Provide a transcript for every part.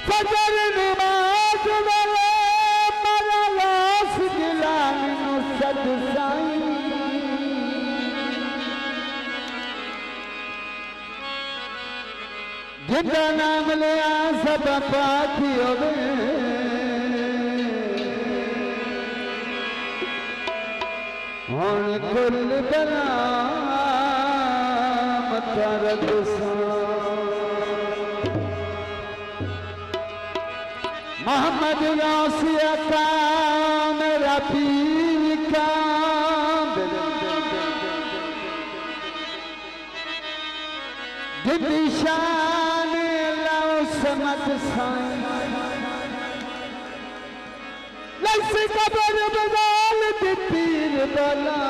फजर नमाज वाले मरा लाश गिलानी नु सद साईं जिंदा नाम लिया सब पाखी होवे हुण कुल बला मथा रखसा मोहम्मद यासिया का मेरा पीर का जिंदी शान लाओ समत साईं लैसे कबर बदल पीर बला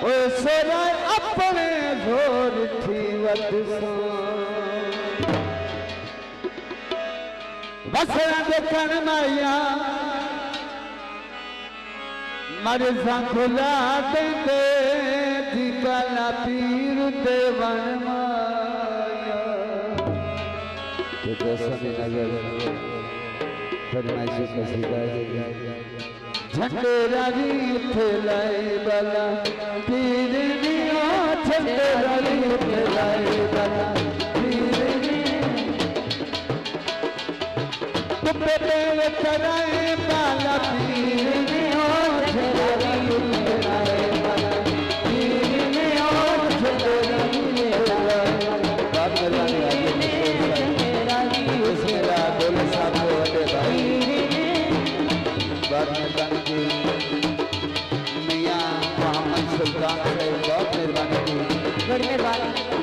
ओ सोरा अपने जोर थी वत बसरा देखन माया मरजा खुला देंदे दीवाना पीर देवन माया तो दसमी नगर फरमाइश कसीदा झंडे रावी फैलाए वाला पीर नियो झंडे रावी फैलाए वाला पीर बेटे कराए बाला पीर ने और झराई उतराए बाला पीर ने और झराई उतराए बात करवाने आगे झराई उतराए बोले साहब होते भाई बात करवाने की मियां मोहम्मद सुल्तान साहब बहुत मेहरबानी की बड़ी मेहरबानी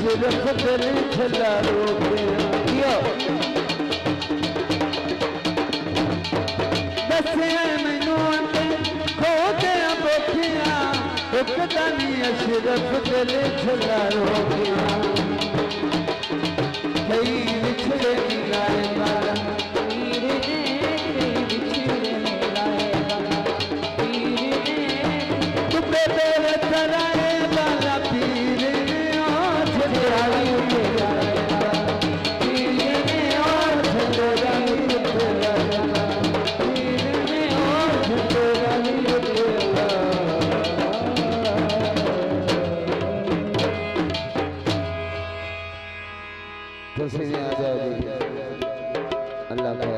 सिर्फ तेरे खिला रोके दसे मैनू खो गया बोखिया एक दानी सिर्फ तेरे खिला रोके कई बिछड़े मिलाए